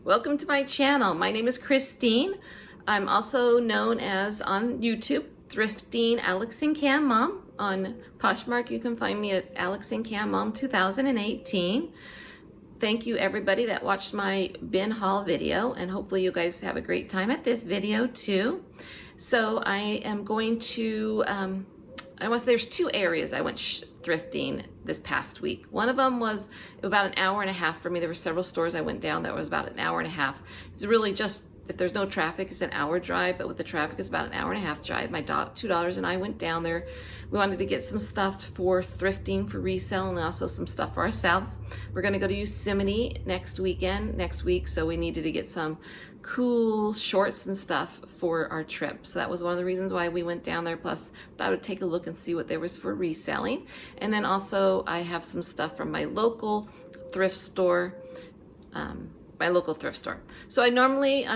Welcome to my channel. My name is Christine. I'm also known as on YouTube, Thrifting Alex and Cam Mom. On Poshmark, you can find me at Alex and Cam Mom 2018. Thank you everybody that watched my bin haul video, and hopefully you guys have a great time at this video too. So I am going to, I want to say there's two areas I went thrifting this past week. One of them was about an hour and a half for me. There were several stores I went down that was about an hour and a half. It's really just, if there's no traffic, it's an hour drive, but with the traffic, it's about an hour and a half drive. My two daughters and I went down there. We wanted to get some stuff for thrifting, for resale, and also some stuff for ourselves. We're gonna go to Yosemite next week, so we needed to get some cool shorts and stuff for our trip. So that was one of the reasons why we went down there. Plus, thought I would take a look and see what there was for reselling. And then also, I have some stuff from my local thrift store. So I normally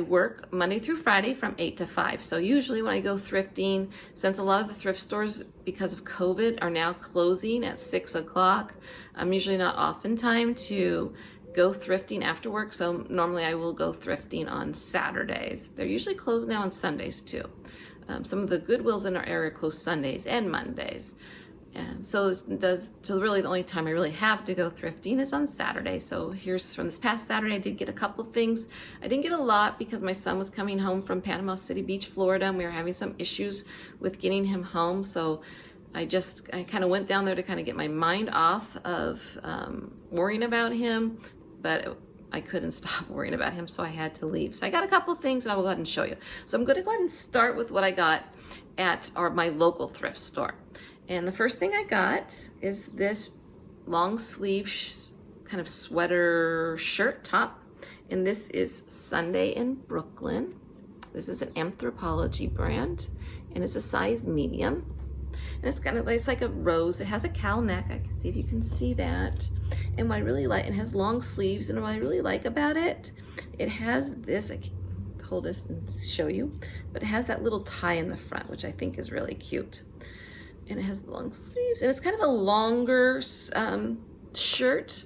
work Monday through Friday from 8 to 5. So usually when I go thrifting, since a lot of the thrift stores because of COVID are now closing at 6 o'clock, I'm usually not off in time to go thrifting after work. So normally I will go thrifting on Saturdays. They're usually closed now on Sundays too. Some of the Goodwills in our area close Sundays and Mondays. So really the only time I really have to go thrifting is on Saturday. So here's from this past Saturday, I did get a couple of things. I didn't get a lot because my son was coming home from Panama City Beach, Florida, and we were having some issues with getting him home. So I kind of went down there to kind of get my mind off of worrying about him, but I couldn't stop worrying about him, so I had to leave. So I got a couple of things and I will go ahead and show you. So I'm going to go ahead and start with what I got at my local thrift store. And the first thing I got is this long sleeve kind of sweater shirt top. And this is Sunday in Brooklyn. This is an Anthropologie brand and it's a size medium. And it's like a rose. It has a cowl neck. I can see if you can see that. And what I really like, it has long sleeves, and what I really like about it, it has this, I can hold this and show you, but it has that little tie in the front, which I think is really cute. And it has long sleeves, and it's kind of a longer shirt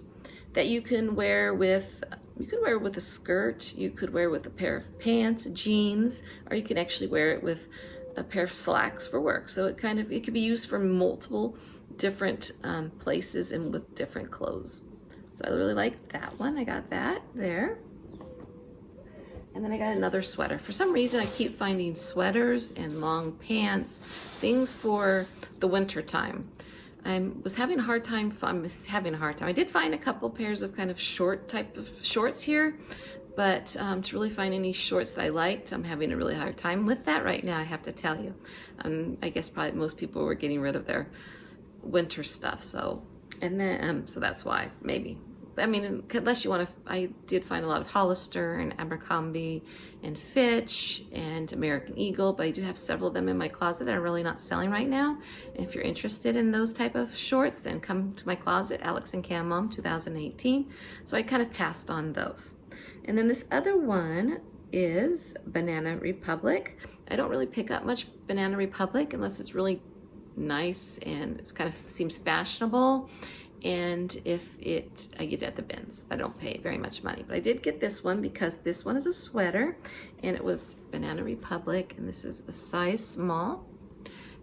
that you can wear with, a skirt, you could wear with a pair of pants, jeans, or you can actually wear it with a pair of slacks for work. So it could be used for multiple different places and with different clothes. So I really like that one. I got that there. And then I got another sweater. For some reason, I keep finding sweaters and long pants, things for the winter time. I'm having a hard time. I did find a couple pairs of kind of short type of shorts here, but to really find any shorts that I liked, I'm having a really hard time with that right now, I have to tell you. I guess probably most people were getting rid of their winter stuff, so that's why, maybe. I mean, unless you want to, I did find a lot of Hollister and Abercrombie and Fitch and American Eagle, but I do have several of them in my closet that are really not selling right now. And if you're interested in those type of shorts, then come to my closet, Alex and Cam Mom 2018. So I kind of passed on those. And then this other one is Banana Republic. I don't really pick up much Banana Republic unless it's really nice and it's kind of seems fashionable. And I get it at the bins. I don't pay very much money, but I did get this one because this one is a sweater and it was Banana Republic, and this is a size small.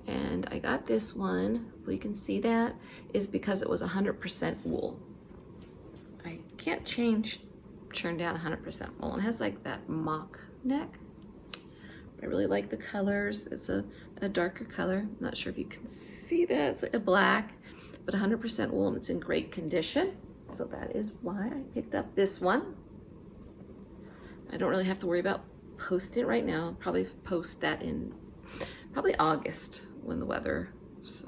And I got this one, hopefully you can see that, is because it was 100% wool. I can't turn down 100% wool. It has like that mock neck. I really like the colors. It's a darker color. I'm not sure if you can see that. It's like a black, but 100% wool, and it's in great condition. So that is why I picked up this one. I don't really have to worry about posting it right now. I'll probably post that in probably August when the weather,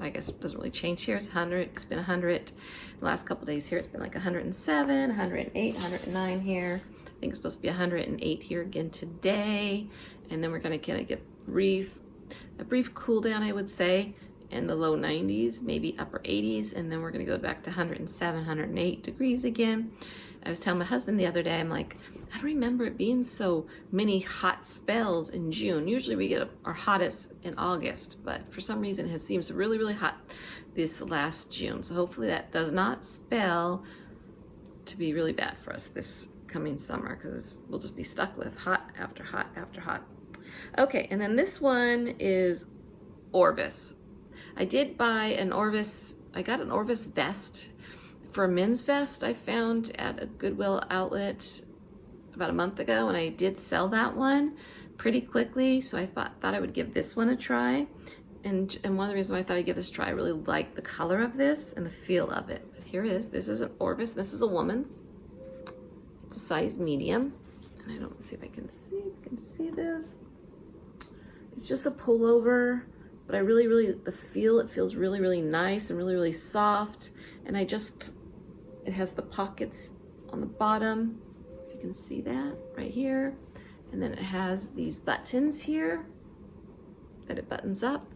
I guess, doesn't really change here. It's 100, it's been 100. The last couple days here, it's been like 107, 108, 109 here. I think it's supposed to be 108 here again today. And then we're gonna kind of get a brief cool down, I would say, in the low 90s, maybe upper 80s, and then we're gonna go back to 107, 108 degrees again. I was telling my husband the other day, I'm like, I don't remember it being so many hot spells in June. Usually we get our hottest in August, but for some reason it seems really, really hot this last June. So hopefully that does not spell to be really bad for us this coming summer, because we'll just be stuck with hot after hot after hot. Okay, and then this one is Orvis. I did buy an Orvis, I got an Orvis vest for a men's vest I found at a Goodwill outlet about a month ago, and I did sell that one pretty quickly, so I thought I would give this one a try. And one of the reasons why I thought I'd give this a try, I really like the color of this and the feel of it. But here it is. This is an Orvis. This is a woman's. It's a size medium. And I don't see if I can see. You can see this. It's just a pullover, but I really, the feel, it feels really, really nice and really, really soft. And it has the pockets on the bottom. If you can see that right here. And then it has these buttons here that it buttons up.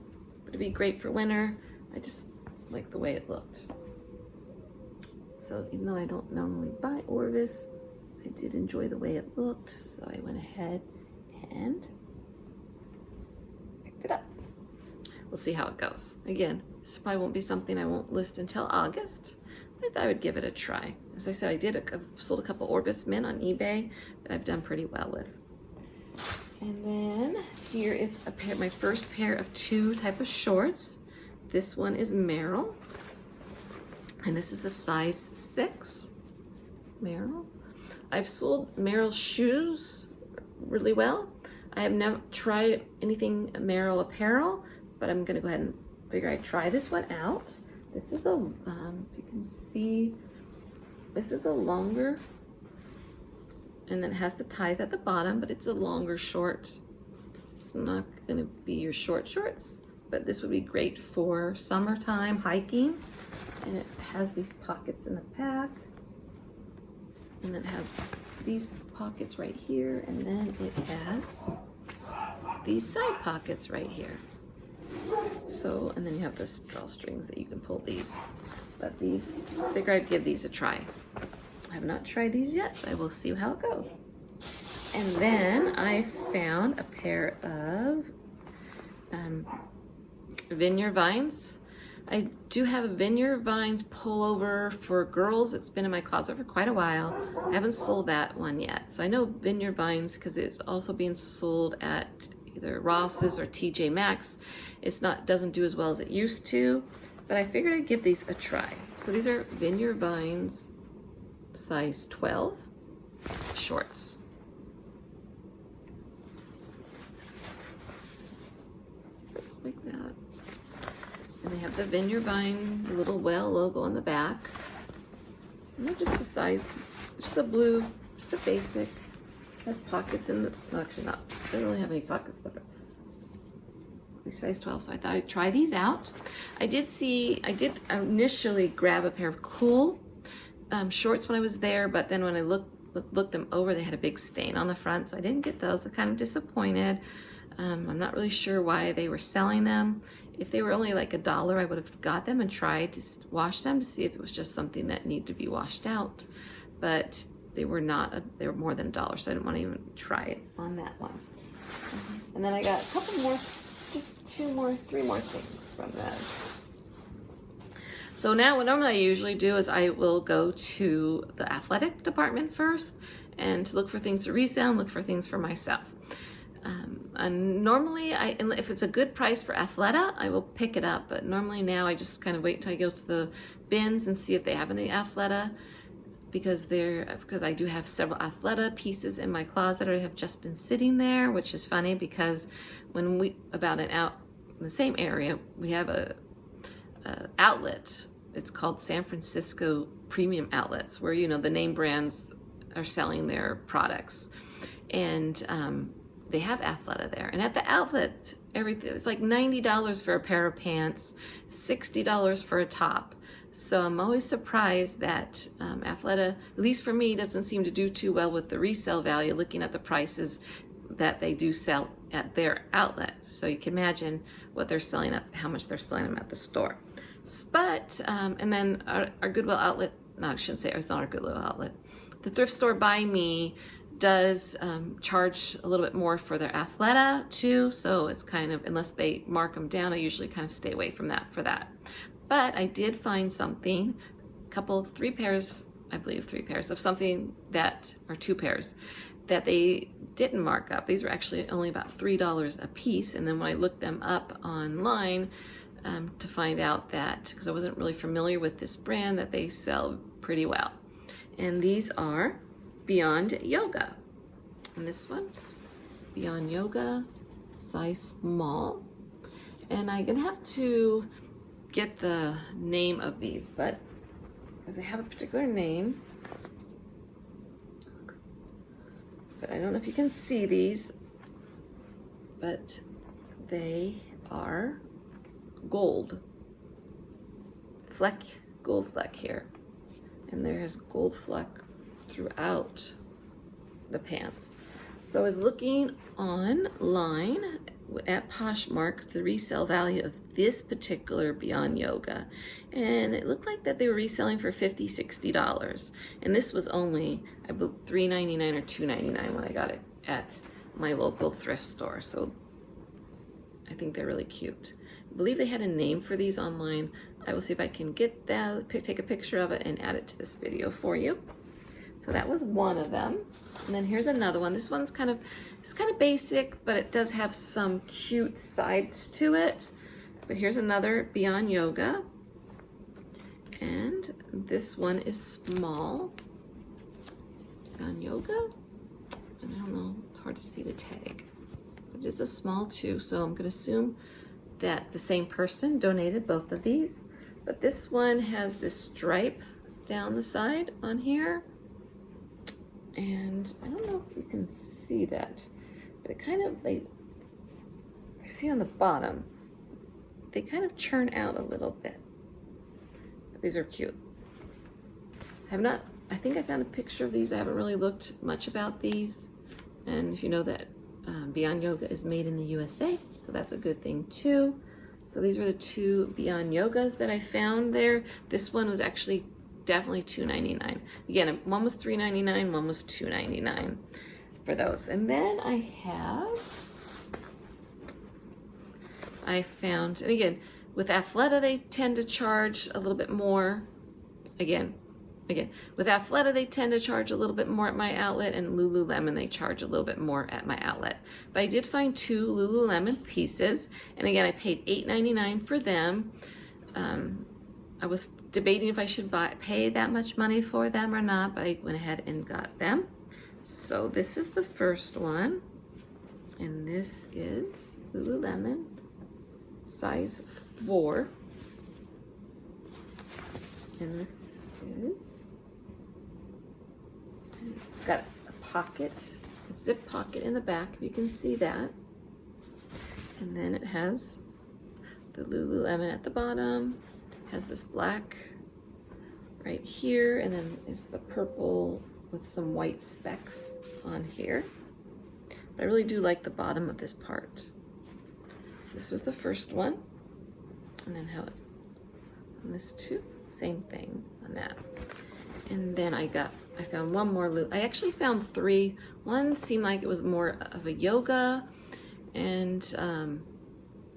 It'd be great for winter. I just like the way it looked. So even though I don't normally buy Orvis, I did enjoy the way it looked. So I went ahead and picked it up. We'll see how it goes. Again, this probably won't be something I won't list until August. I thought I would give it a try. As I said, I've sold a couple Orvis men on eBay that I've done pretty well with. And then here is my first pair of 2 type of shorts. This one is Merrell, and this is a size 6. Merrell. I've sold Merrell shoes really well. I have never tried anything Merrell apparel, but I'm gonna go ahead and figure I'd try this one out. This is a, if you can see, this is a longer, and then it has the ties at the bottom, but it's a longer short. It's not gonna be your short shorts, but this would be great for summertime hiking. And it has these pockets in the back, and then it has these pockets right here, and then it has these side pockets right here. So, and then you have the drawstrings that you can pull these. But these, I figure I'd give these a try. I have not tried these yet, so I will see how it goes. And then I found a pair of Vineyard Vines. I do have a Vineyard Vines pullover for girls. It's been in my closet for quite a while. I haven't sold that one yet. So I know Vineyard Vines because it's also being sold at either Ross's or TJ Maxx. Doesn't do as well as it used to, but I figured I'd give these a try. So these are Vineyard Vines size 12 shorts. Looks like that. And they have the Vineyard Vine little well logo on the back. And they're just a size, just a blue, just a basic. Has pockets in the, no, actually not. They don't really have any pockets left. These size 12, so I thought I'd try these out. I did initially grab a pair of cool shorts when I was there, but then when I looked them over, they had a big stain on the front, so I didn't get those. I'm kind of disappointed. I'm not really sure why they were selling them. If they were only like $1, I would have got them and tried to wash them to see if it was just something that needed to be washed out. But they were not, they were more than $1, so I didn't want to even try it on that one. And then I got a couple more, just 3 more things from that. So now what normally I usually do is I will go to the athletic department first and to look for things to resell and look for things for myself. And normally, if it's a good price for Athleta, I will pick it up. But normally now I just kind of wait until I go to the bins and see if they have any Athleta, because I do have several Athleta pieces in my closet that have just been sitting there, which is funny because when out in the same area, we have a outlet. It's called San Francisco Premium Outlets, where the name brands are selling their products, and they have Athleta there. And at the outlet, everything, it's like $90 for a pair of pants, $60 for a top. So I'm always surprised that Athleta, at least for me, doesn't seem to do too well with the resale value, looking at the prices that they do sell at their outlet. So you can imagine what they're selling at, how much they're selling them at the store. But, and then our Goodwill outlet, no, I shouldn't say it's not our Goodwill outlet. The thrift store by me does charge a little bit more for their Athleta too, so it's kind of, unless they mark them down, I usually kind of stay away from that for that. But I did find something, 3 pairs I believe 3 pairs of something that, or 2 pairs, that they didn't mark up. These were actually only about $3 a piece. And then when I looked them up online to find out that, because I wasn't really familiar with this brand, that they sell pretty well. And these are Beyond Yoga. And this one, Beyond Yoga, size small. And I'm gonna have to get the name of these, but because they have a particular name, but I don't know if you can see these, but they are gold fleck here, and there's gold fleck throughout the pants. So I was looking online at Poshmark, the resale value of this particular Beyond Yoga, and it looked like that they were reselling for $50, $60, and this was only, I believe, $3.99 or $2.99 when I got it at my local thrift store. So I think they're really cute. I believe they had a name for these online. I will see if I can get that, take a picture of it and add it to this video for you. So that was one of them. And then here's another one. This one's kind of basic, but it does have some cute sides to it. But here's another Beyond Yoga. And this one is small. Beyond Yoga. And I don't know, it's hard to see the tag. But it is a small too, so I'm gonna assume that the same person donated both of these. But this one has this stripe down the side on here. And I don't know if you can see that, but it kind of, I see on the bottom, they kind of churn out a little bit. But these are cute. I think I found a picture of these. I haven't really looked much about these. And if you know that Beyond Yoga is made in the USA, so that's a good thing too. So these were the 2 Beyond Yogas that I found there. This one was actually definitely $2.99. Again, one was $3.99, one was $2.99 for those. And then I found, and again, with Athleta, they tend to charge a little bit more. Again, with Athleta, they tend to charge a little bit more at my outlet, and Lululemon, they charge a little bit more at my outlet. But I did find 2 Lululemon pieces, and again, I paid $8.99 for them. I was debating if I should pay that much money for them or not, but I went ahead and got them. So this is the first one, and this is Lululemon, size 4. And this is, it's got a pocket, a zip pocket in the back, if you can see that. And then it has the Lululemon at the bottom, has this black right here, and then is the purple with some white specks on here. But I really do like the bottom of this part. So this was the first one, and then how it, on this too, same thing on that. And then I found one more I actually found 3. One seemed like it was more of a yoga, and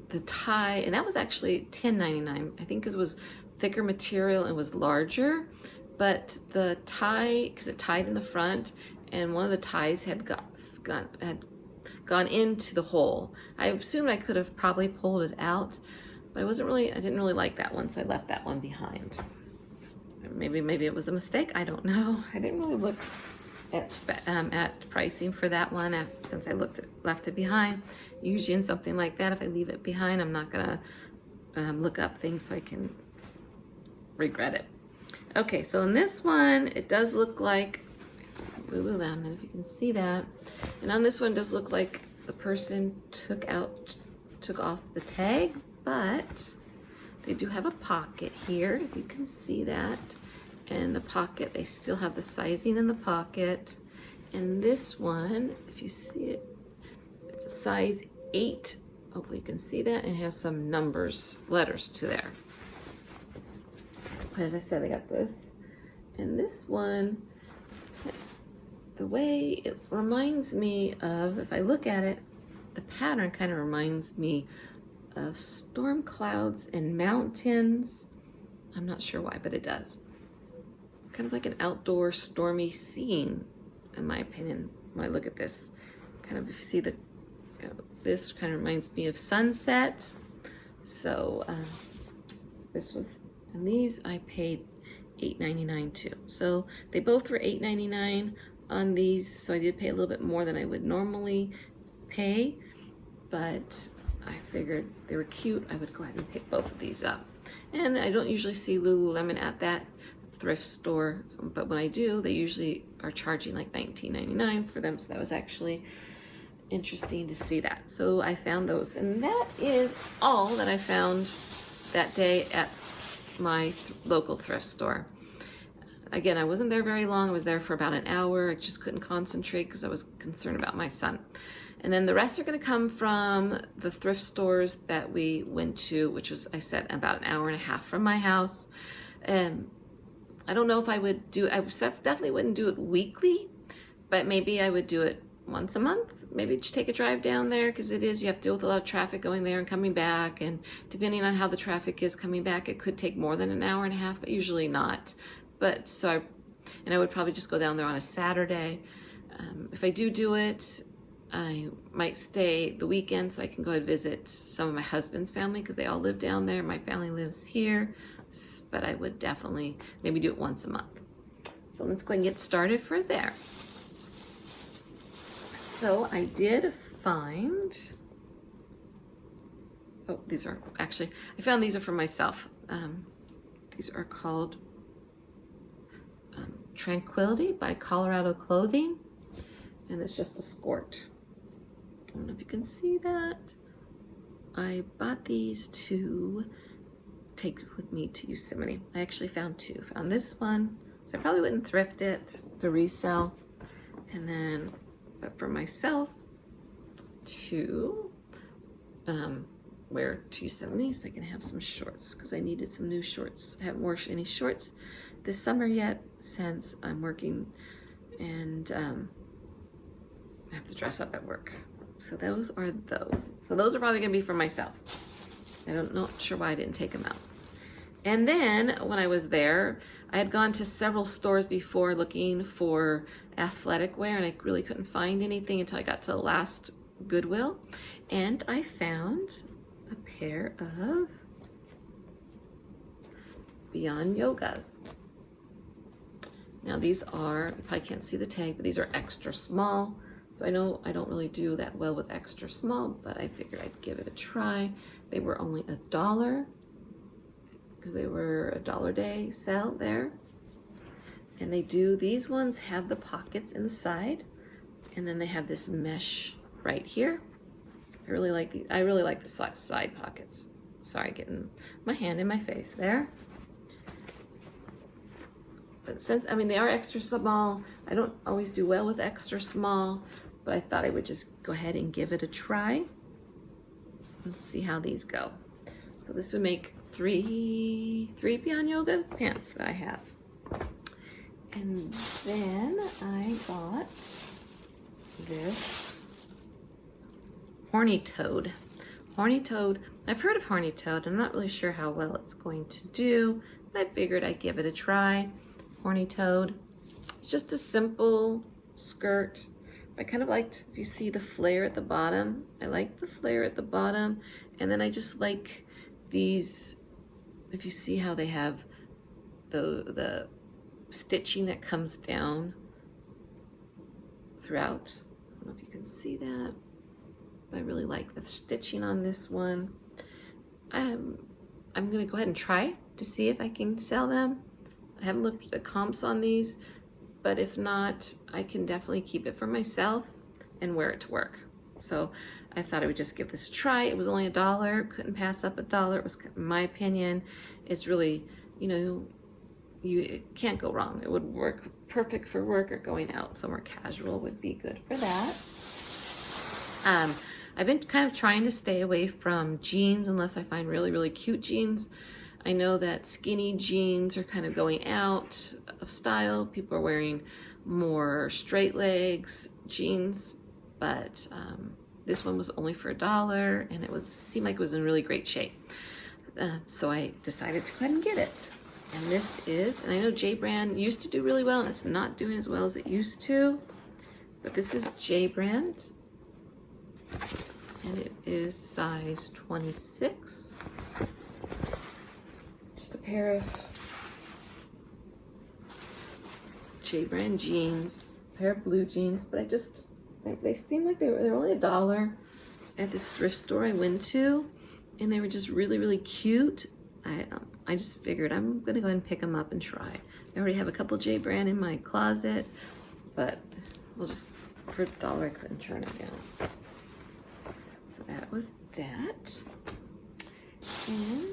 the tie, and that was actually $10.99. I think because it was thicker material and was larger, but the tie, because it tied in the front, and one of the ties had gone into the hole. I assumed I could have probably pulled it out, but I didn't really like that one, so I left that one behind. Maybe it was a mistake, I don't know. I didn't really look at pricing for that one since I left it behind. Usually in something like that, if I leave it behind, I'm not gonna look up things so I can regret it. Okay, so in this one, it does look like Lululemon, if you can see that. And on this one, it does look like the person took off the tag, but they do have a pocket here, if you can see that. And the pocket, they still have the sizing in the pocket. And this one, if you see it, it's a size 8. Hopefully you can see that, and it has some letters to there. As I said, I got this. And this one, the way it reminds me of, if I look at it, the pattern kind of reminds me of storm clouds and mountains. I'm not sure why, but it does. kind of like an outdoor stormy scene, in my opinion, when I look at this. Kind of, if you see the, this kind of reminds me of sunset. So this was, and these I paid $8.99 too. So they both were $8.99 on these, so I did pay a little bit more than I would normally pay, but I figured they were cute. I would go ahead and pick both of these up. And I don't usually see Lululemon at that thrift store, but when I do, they usually are charging like $19.99 for them, so that was actually interesting to see that. So I found those, and that is all that I found that day at my local thrift store. Again, I wasn't there very long. I was there for about an hour. I just couldn't concentrate because I was concerned about my son. And then the rest are going to come from the thrift stores that we went to, which was, I said, about an hour and a half from my house. I don't know if I would do, I definitely wouldn't do it weekly, but maybe I would do it once a month. Maybe just take a drive down there, because it is, you have to deal with a lot of traffic going there and coming back, and depending on how the traffic is coming back, it could take more than an hour and a half, but usually not. But so I would probably just go down there on a Saturday. If I do it, I might stay the weekend so I can go and visit some of my husband's family, because they all live down there. My family lives here, but I would definitely maybe do it once a month. So let's go and get started for there. So I did find, oh, these are actually, I found these are for myself. These are called Tranquility by Colorado Clothing, and it's just a skirt. I don't know if you can see that. I bought these to take with me to Yosemite. I actually found two. Found this one, so I probably wouldn't thrift it to resell, and then, but for myself to wear to Yosemite so I can have some shorts, because I needed some new shorts. I haven't worn any shorts this summer yet since I'm working, and I have to dress up at work. So those are those. So those are probably gonna be for myself. I'm not sure why I didn't take them out. And then when I was there, I had gone to several stores before looking for athletic wear, and I really couldn't find anything until I got to the last Goodwill. And I found a pair of Beyond Yogas. Now these are, you probably can't see the tag, but these are extra small. So I know I don't really do that well with extra small, but I figured I'd give it a try. They were only $1, because they were a $1 day sale there. And they do, these ones have the pockets inside, and then they have this mesh right here. I really like the side pockets. Sorry, getting my hand in my face there. But since, I mean, they are extra small, I don't always do well with extra small, but I thought I would just go ahead and give it a try and see how these go. So this would make three Beyond Yoga pants that I have. And then I got this Horny Toad. Horny Toad, I've heard of Horny Toad. I'm not really sure how well it's going to do, but I figured I'd give it a try. Horny Toad. It's just a simple skirt. I kind of liked, if you see the flare at the bottom, I like the flare at the bottom, and then I just like these, if you see how they have the stitching that comes down throughout. I don't know if you can see that, but I really like the stitching on this one. I'm gonna go ahead and try to see if I can sell them. I haven't looked at comps on these, but if not, I can definitely keep it for myself and wear it to work. So I thought I would just give this a try. It was only $1, couldn't pass up $1. It was, in my opinion, it's really, you know, it can't go wrong. It would work perfect for work, or going out somewhere casual would be good for that. I've been kind of trying to stay away from jeans unless I find really, really cute jeans. I know that skinny jeans are kind of going out of style. People are wearing more straight legs jeans, but this one was only for $1, and it seemed like it was in really great shape. So I decided to go ahead and get it. And this is, and I know J brand used to do really well, and it's not doing as well as it used to, but this is J brand, and it is size 26. Just a pair of J brand jeans, a pair of blue jeans, but they seem like they're only $1 at this thrift store I went to, and they were just really, really cute. I just figured I'm gonna go ahead and pick them up and try. I already have a couple J brand in my closet, but we'll just, for $1 I couldn't turn it down. So that was that. And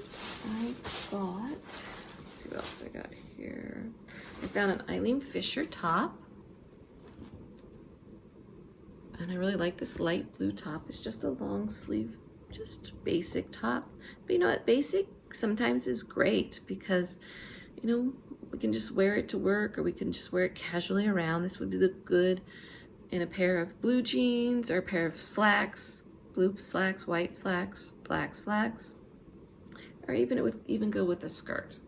I got, let's see what else I got here. I found an Eileen Fisher top. And I really like this light blue top. It's just a long sleeve, just basic top. But you know what, basic sometimes is great because, you know, we can just wear it to work or we can just wear it casually around. This would look good in a pair of blue jeans or a pair of slacks, blue slacks, white slacks, black slacks, or even it would even go with a skirt.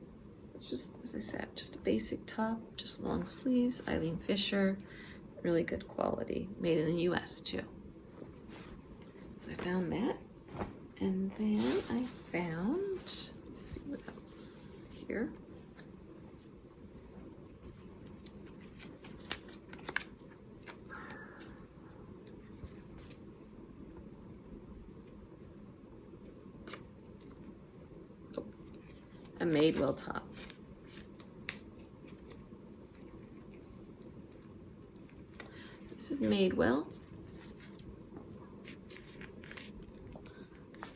It's just, as I said, just a basic top, just long sleeves, Eileen Fisher, really good quality, made in the US too. So I found that. And then I found, let's see what else here. Oh, a Madewell top. This is Madewell.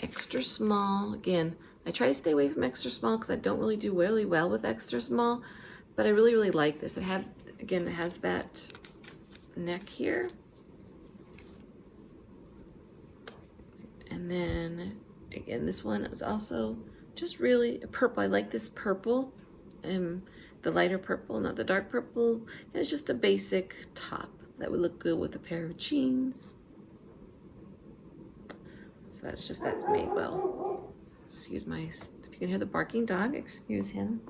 Extra small. Again, I try to stay away from extra small because I don't really do really well with extra small, but I really, really like this. It has that neck here. And then, again, this one is also just really purple. I like this purple, the lighter purple, not the dark purple. And it's just a basic top that would look good with a pair of jeans. So that's Madewell. Excuse if you can hear the barking dog, excuse him.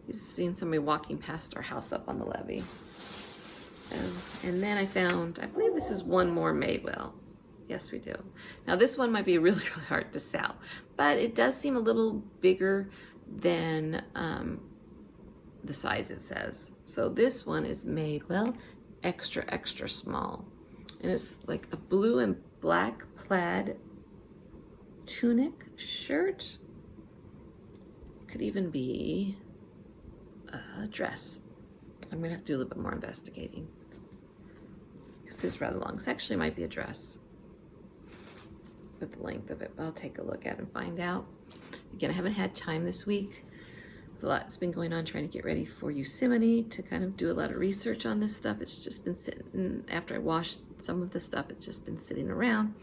He's seeing somebody walking past our house up on the levee. And then I found, I believe this is one more Madewell. Yes, we do. Now this one might be really, really hard to sell, but it does seem a little bigger than the size it says. So this one is Madewell extra, extra small. And it's like a blue and black plaid tunic shirt. Could even be a dress. I'm gonna have to do a little bit more investigating because this is rather long. This actually might be a dress with the length of it, but I'll take a look at it and find out. Again, I haven't had time this week. A lot's been going on trying to get ready for Yosemite, to kind of do a lot of research on this stuff. It's just been sitting, after I washed some of the stuff, it's just been sitting around.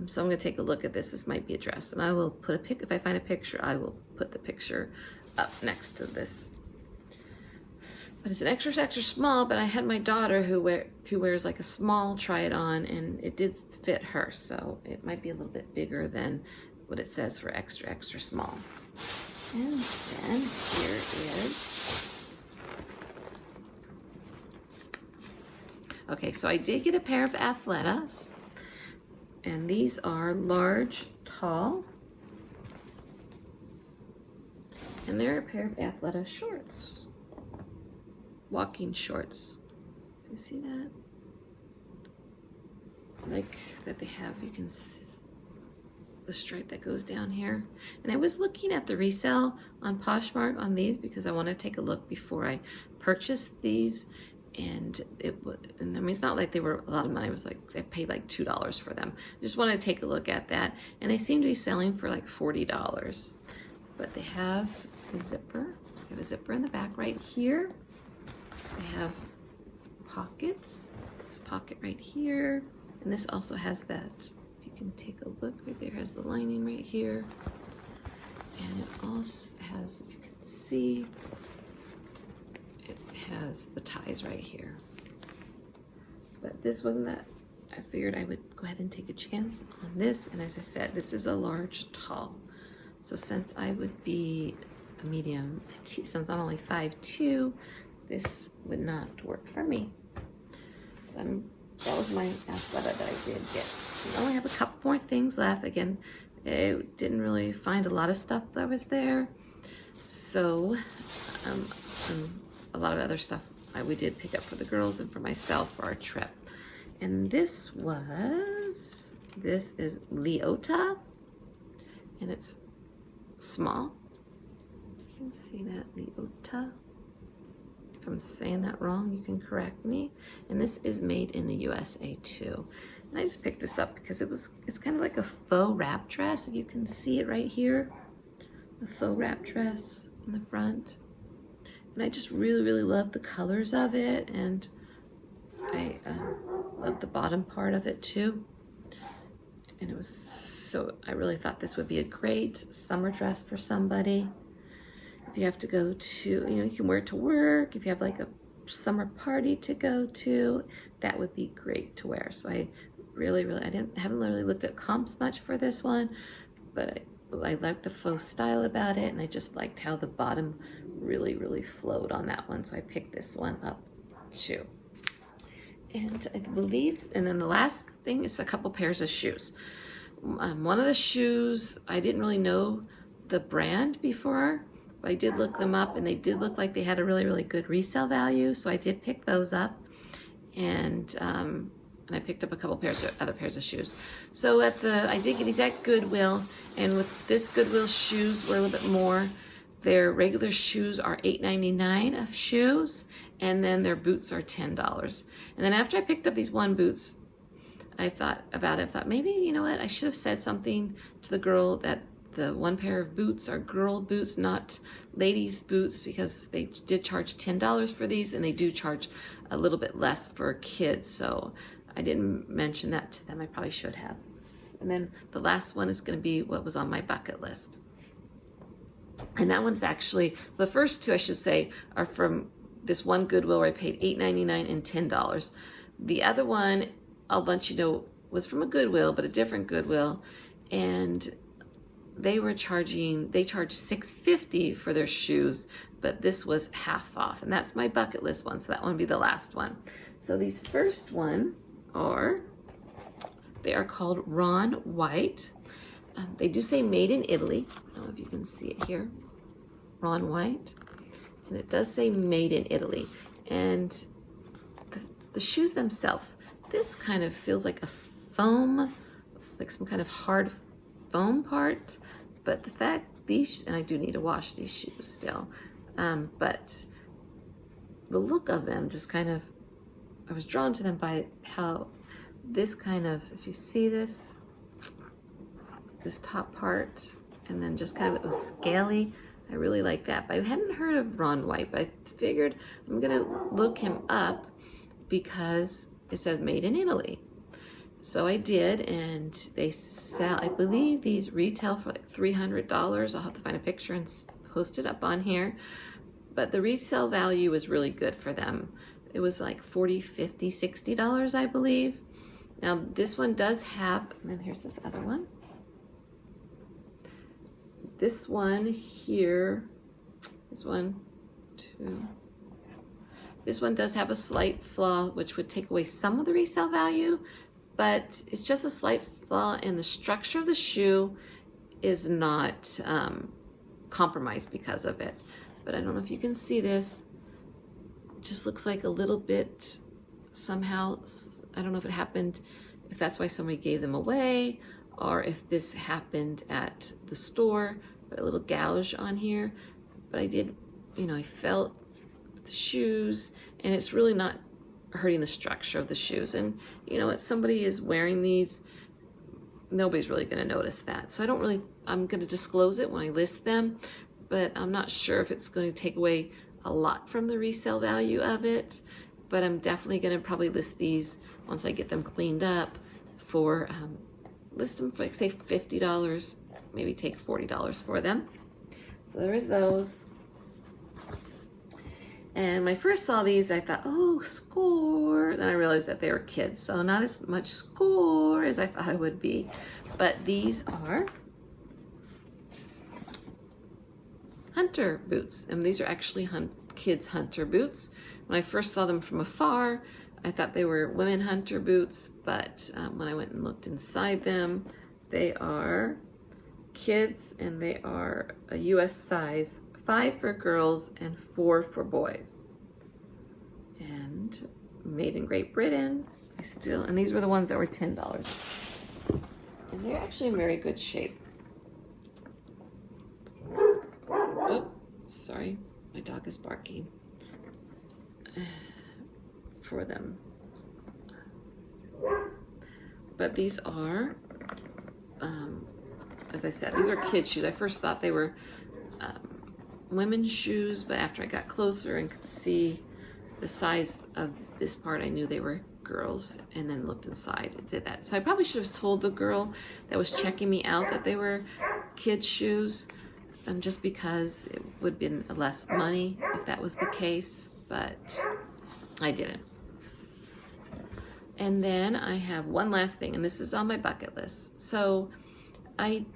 So I'm gonna take a look at this. This might be a dress, and I will put a if I find a picture, I will put the picture up next to this. But it's an extra, extra small, but I had my daughter who wears like a small try it on, and it did fit her, so it might be a little bit bigger than what it says for extra, extra small. And then here is, okay, so I did get a pair of Athletas, and these are large, tall, and they're a pair of Athleta shorts, walking shorts. You see that? Like that they have, you can see the stripe that goes down here. And I was looking at the resale on Poshmark on these because I want to take a look before I purchased these. And I mean, it's not like they were a lot of money. It was like, I paid like $2 for them. I just wanted to take a look at that. And they seem to be selling for like $40. But they have a zipper. They have a zipper in the back right here. They have pockets. This pocket right here. And this also has that. You can take a look right there, has the lining right here, and it also has, if you can see, it has the ties right here. But this wasn't that. I figured I would go ahead and take a chance on this, and as I said, this is a large tall. So since I would be a medium petite. Since I'm only 5'2", this would not work for me. So that was my Athleta that I did get. I only have a couple more things left. Again, I didn't really find a lot of stuff that was there. So a lot of other stuff we did pick up for the girls and for myself for our trip. And this is Leota, and it's small. You can see that, Leota. If I'm saying that wrong, you can correct me. And this is made in the USA too. And I just picked this up because it's kind of like a faux wrap dress. If you can see it right here, the faux wrap dress in the front. And I just really, really love the colors of it, and I love the bottom part of it too. And it was I really thought this would be a great summer dress for somebody. If you have to go to, you can wear it to work. If you have like a summer party to go to, that would be great to wear. So I really, haven't really looked at comps much for this one, but I liked the faux style about it, and I just liked how the bottom really, really flowed on that one. So I picked this one up too. And I believe, and then the last thing is a couple pairs of shoes. One of the shoes, I didn't really know the brand before, but I did look them up, and they did look like they had a really, really good resale value. So I did pick those up, and I picked up a couple other pairs of shoes. So I did get these at Goodwill, and with this Goodwill shoes were a little bit more. Their regular shoes are $8.99 of shoes, and then their boots are $10. And then after I picked up these one boots, I thought about it. I thought, maybe, you know what, I should have said something to the girl that the one pair of boots are girl boots, not ladies boots, because they did charge $10 for these, and they do charge a little bit less for kids. So I didn't mention that to them. I probably should have. And then the last one is going to be what was on my bucket list. And that one's actually, the first two I should say are from this one Goodwill where I paid $8.99 and $10. The other one, I'll let you know, was from a Goodwill, but a different Goodwill. And they charged $6.50 for their shoes, but this was half off. And that's my bucket list one, so that one will be the last one. So these first one they are called Ron White. They do say made in Italy. I don't know if you can see it here. Ron White. And it does say made in Italy. And the shoes themselves, this kind of feels like a foam, like some kind of hard foam part. But the fact and I do need to wash these shoes still. But the look of them just kind of, I was drawn to them by how this kind of, if you see this top part, and then just kind of it was scaly. I really like that. But I hadn't heard of Ron White, but I figured I'm gonna look him up because it says made in Italy. So I did, and they sell, I believe these retail for like $300. I'll have to find a picture and post it up on here. But the resale value was really good for them. It was like $40, $50, $60, I believe. Now this one does have, and then here's this other one. This one here, this one does have a slight flaw, which would take away some of the resale value, but it's just a slight flaw, and the structure of the shoe is not compromised because of it. But I don't know if you can see this. It just looks like a little bit somehow, I don't know if it happened, if that's why somebody gave them away, or if this happened at the store, but a little gouge on here. But I did, I felt the shoes, and it's really not hurting the structure of the shoes. And if somebody is wearing these, nobody's really going to notice that. So I'm going to disclose it when I list them, but I'm not sure if it's going to take away a lot from the resale value of it. But I'm definitely going to probably list these once I get them cleaned up for, list them for like say $50, maybe take $40 for them. So there is those. And when I first saw these, I thought, oh, score. Then I realized that they were kids, so not as much score as I thought it would be. But these are hunter boots. And these are actually kids' hunter boots. When I first saw them from afar, I thought they were women hunter boots, but when I went and looked inside them, they are kids, and they are a US size, 5 for girls and 4 for boys. And made in Great Britain. And these were the ones that were $10. And they're actually in very good shape. Oh, sorry, my dog is barking. For them. But these are, as I said, these are kids' shoes. I first thought they were women's shoes, but after I got closer and could see the size of this part, I knew they were girls, and then looked inside and did that. So I probably should have told the girl that was checking me out that they were kids' shoes, just because it would have been less money if that was the case, but I didn't. And then I have one last thing, and this is on my bucket list. So I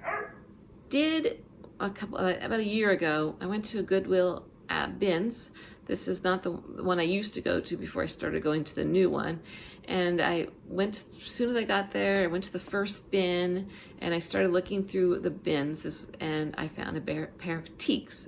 did about a year ago, I went to a Goodwill at Bins. This is not the one I used to go to before I started going to the new one. And I went, as soon as I got there, I went to the first bin, and I started looking through the bins, and I found a pair of teaks.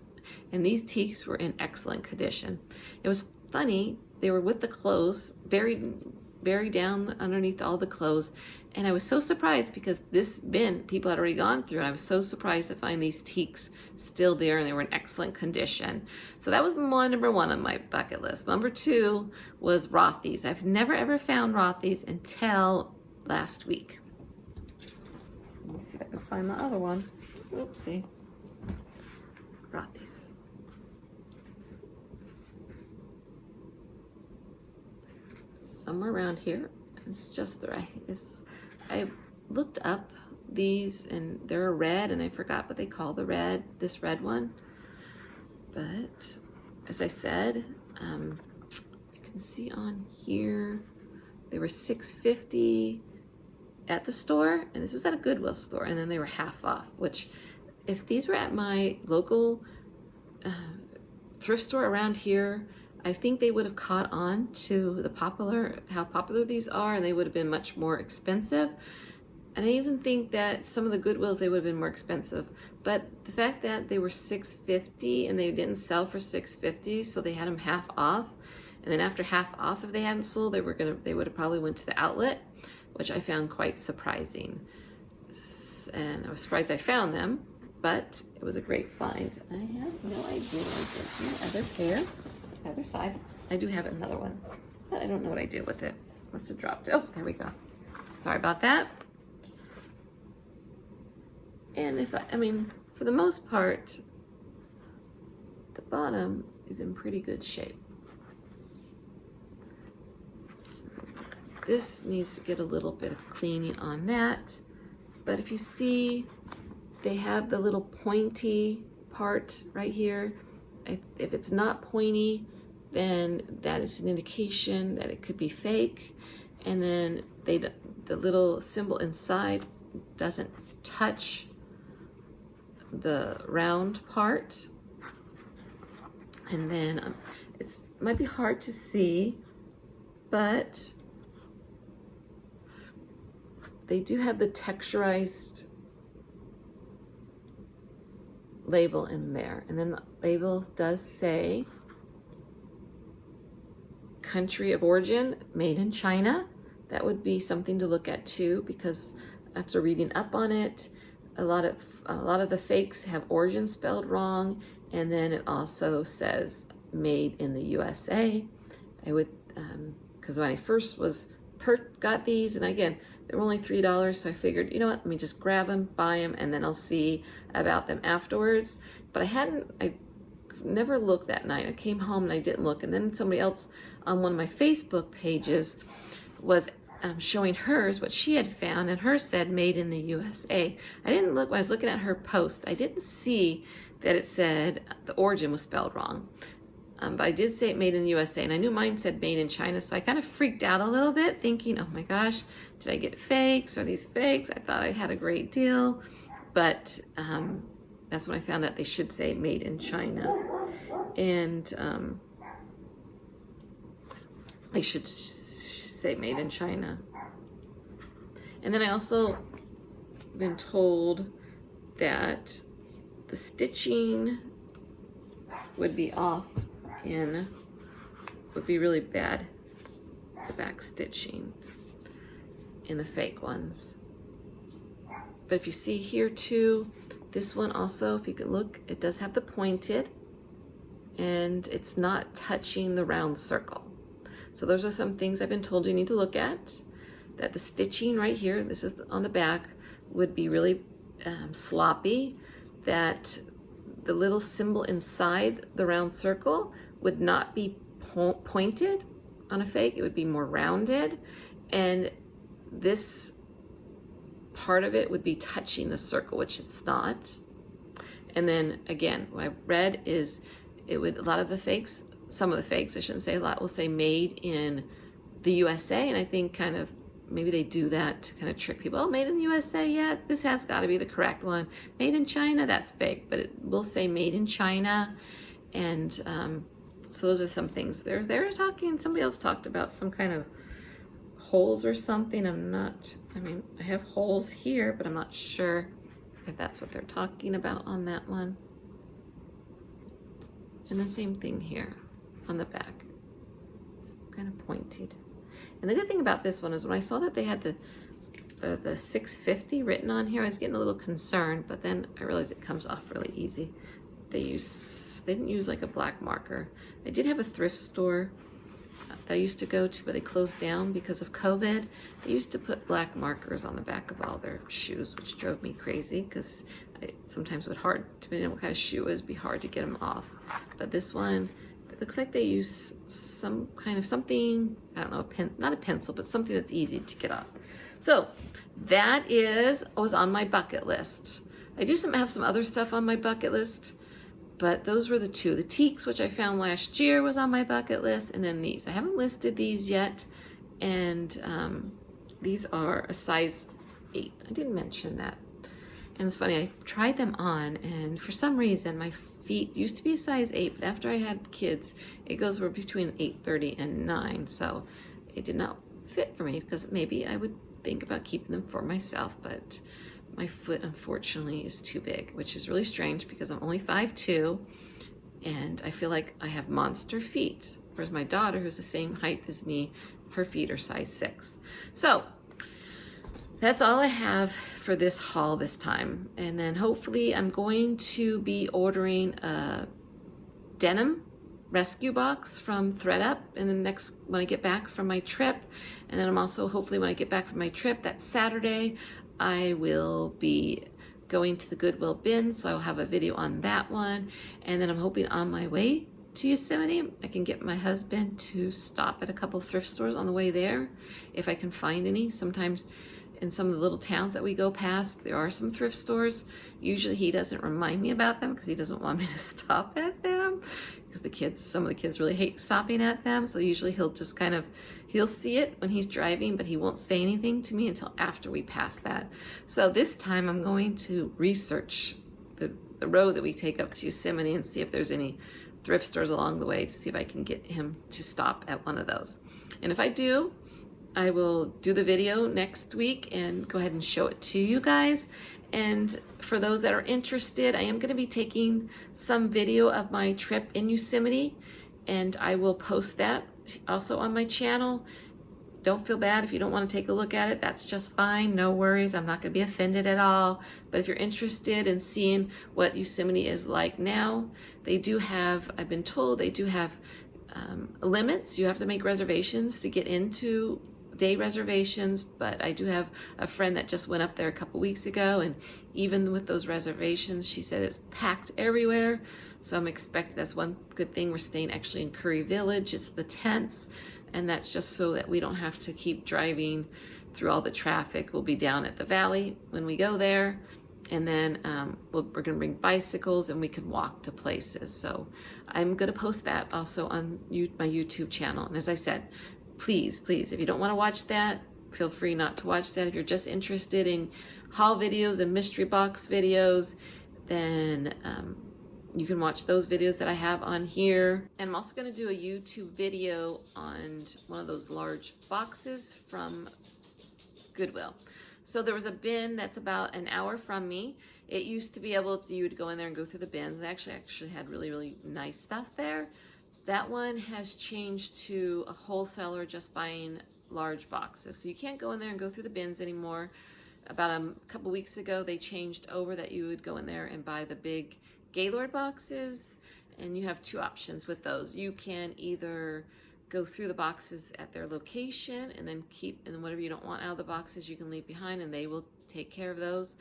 And these teaks were in excellent condition. It was funny, they were with the clothes, buried down underneath all the clothes. And I was so surprised because this bin people had already gone through, and I was so surprised to find these teaks still there, and they were in excellent condition. So that was number one on my bucket list. Number 2 was Rothy's. I've never ever found Rothy's until last week. Let me see if I can find the other one. Oopsie. Rothy's. Somewhere around here. It's just the right. I looked up these, and they're a red, and I forgot what they call this red one. But as I said, you can see on here, they were $6.50 at the store, and this was at a Goodwill store, and then they were half off, which if these were at my local thrift store around here, I think they would have caught on to how popular these are, and they would have been much more expensive. And I even think that some of the Goodwills, they would have been more expensive. But the fact that they were $6.50 and they didn't sell for $6.50, so they had them half off. And then after half off, if they hadn't sold, they would have probably went to the outlet, which I found quite surprising. And I was surprised I found them, but it was a great find. I have no idea what I did with my other pair. Other side. I do have another one, but I don't know what I did with it. Must have dropped it. Oh, there we go. Sorry about that. And I mean, for the most part, the bottom is in pretty good shape. This needs to get a little bit of cleaning on that, but if you see, they have the little pointy part right here. If it's not pointy, then that is an indication that it could be fake. And then the little symbol inside doesn't touch the round part. And then it might be hard to see, but they do have the texturized label in there, and then the label does say country of origin, made in China. That would be something to look at too, because after reading up on it, a lot of the fakes have origin spelled wrong, and then it also says made in the USA. I would because when I first got these, and again, they were only $3, so I figured, you know what, let me just grab them, buy them, and then I'll see about them afterwards. But I never looked that night. I came home and I didn't look, and then somebody else on one of my Facebook pages was showing hers, what she had found, and hers said made in the USA. I didn't look, when I was looking at her post, I didn't see that it said the origin was spelled wrong. But I did say it made in the USA, and I knew mine said made in China, so I kind of freaked out a little bit, thinking, oh my gosh, did I get fakes? Are these fakes? I thought I had a great deal, but that's when I found out they should say made in China. And they should say made in China. And then I also been told that the stitching would be off would be really bad, the back stitching in the fake ones. But if you see here too, this one also, if you can look, it does have the pointed, and it's not touching the round circle. So those are some things I've been told you need to look at, that the stitching right here, this is on the back, would be really sloppy, that the little symbol inside the round circle would not be pointed on a fake, it would be more rounded, and this part of it would be touching the circle, which it's not. And then again, what I read is it would, a lot of the fakes, some of the fakes, I shouldn't say a lot, will say made in the USA, and I think kind of maybe they do that to kind of trick people. Oh, made in the USA, yeah, this has got to be the correct one. Made in China, that's fake, but it will say made in China. And so those are some things. They're talking, somebody else talked about some kind of holes or something. I mean, I have holes here, but I'm not sure if that's what they're talking about on that one. And the same thing here on the back. It's kind of pointed. And the good thing about this one is when I saw that they had the 650 written on here, I was getting a little concerned, but then I realized it comes off really easy. They didn't use like a black marker. I did have a thrift store that I used to go to, but they closed down because of COVID. They used to put black markers on the back of all their shoes, which drove me crazy because I sometimes would hard, depending on what kind of shoe it was, be hard to get them off. But this one, it looks like they use some kind of something, I don't know, not a pencil, but something that's easy to get off. So that was on my bucket list. I do have some other stuff on my bucket list, but those were the two. The teaks, which I found last year, was on my bucket list, and then these. I haven't listed these yet, and these are a size 8. I didn't mention that. And it's funny, I tried them on, and for some reason, my feet used to be a size 8, but after I had kids, it goes between 8:30 and 9, so it did not fit for me, because maybe I would think about keeping them for myself, but my foot unfortunately is too big, which is really strange because I'm only 5'2", and I feel like I have monster feet, whereas my daughter, who's the same height as me, her feet are size 6. So that's all I have for this haul this time. And then hopefully I'm going to be ordering a denim rescue box from Thrift and then when I get back from my trip. And then I'm also, hopefully when I get back from my trip that Saturday, I will be going to the Goodwill bin, so I'll have a video on that one. And then I'm hoping on my way to Yosemite, I can get my husband to stop at a couple thrift stores on the way there, if I can find any. Sometimes in some of the little towns that we go past, there are some thrift stores. Usually he doesn't remind me about them because he doesn't want me to stop at them, because some of the kids really hate stopping at them. So usually he'll just he'll see it when he's driving, but he won't say anything to me until after we pass that. So this time I'm going to research the road that we take up to Yosemite and see if there's any thrift stores along the way to see if I can get him to stop at one of those. And if I do, I will do the video next week and go ahead and show it to you guys. And for those that are interested, I am going to be taking some video of my trip in Yosemite, and I will post that also on my channel. Don't feel bad if you don't want to take a look at it. That's just fine. No worries. I'm not going to be offended at all. But if you're interested in seeing what Yosemite is like now, they do have, I've been told, they do have limits. You have to make reservations to get into day reservations, but I do have a friend that just went up there a couple weeks ago, and even with those reservations, she said it's packed everywhere. So I'm expecting, that's one good thing, we're staying actually in Curry Village. It's the tents, and that's just so that we don't have to keep driving through all the traffic. We'll be down at the valley when we go there, and then we're going to bring bicycles and we can walk to places. So I'm going to post that also on my YouTube channel. And as I said, please, if you don't want to watch that, feel free not to watch that. If you're just interested in haul videos and mystery box videos, then you can watch those videos that I have on here. And I'm also going to do a YouTube video on one of those large boxes from Goodwill. So there was a bin that's about an hour from me. It used to be able to, you would go in there and go through the bins. They actually had really, really nice stuff there. That one has changed to a wholesaler just buying large boxes. So you can't go in there and go through the bins anymore. About a couple weeks ago, they changed over that you would go in there and buy the big Gaylord boxes. And you have two options with those. You can either go through the boxes at their location and then whatever you don't want out of the boxes you can leave behind and they will take care of those,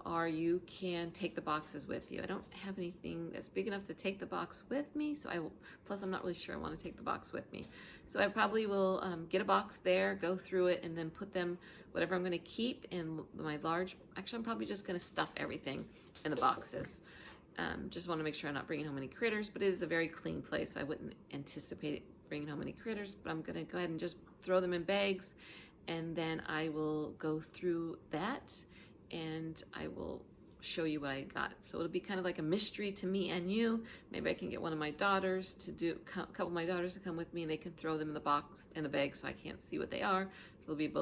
or you can take the boxes with you. I don't have anything that's big enough to take the box with me, so plus I'm not really sure I want to take the box with me. So I probably will get a box there, go through it, and then put them, whatever I'm going to keep in my large, actually I'm probably just going to stuff everything in the boxes. Just want to make sure I'm not bringing home any critters, but it is a very clean place. I wouldn't anticipate bringing home any critters, but I'm going to go ahead and just throw them in bags, and then I will go through that and I will show you what I got. So it'll be kind of like a mystery to me and you. Maybe I can get one of my daughters to a couple of my daughters to come with me, and they can throw them in the box, in the bag, so I can't see what they are. So it'll be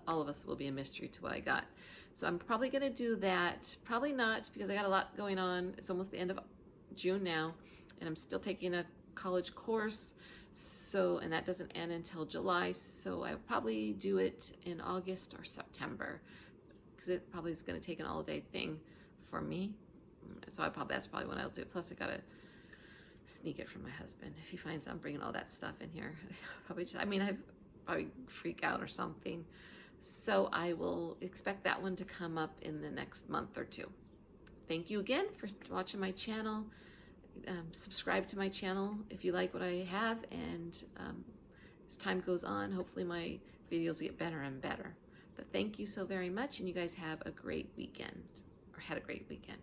all of us will be a mystery to what I got. So I'm probably going to do that. Probably not, because I got a lot going on. It's almost the end of June now, and I'm still taking a college course. So, and that doesn't end until July. So I'll probably do it in August or September, because it probably is going to take an all-day thing for me. So that's probably when I'll do it. Plus I gotta sneak it from my husband. If he finds I'm bringing all that stuff in here, I'd probably freak out or something. So I will expect that one to come up in the next month or two. Thank you again for watching my channel. Subscribe to my channel if you like what I have, and as time goes on, hopefully my videos get better and better. But thank you so very much, and you guys have a great weekend, or had a great weekend.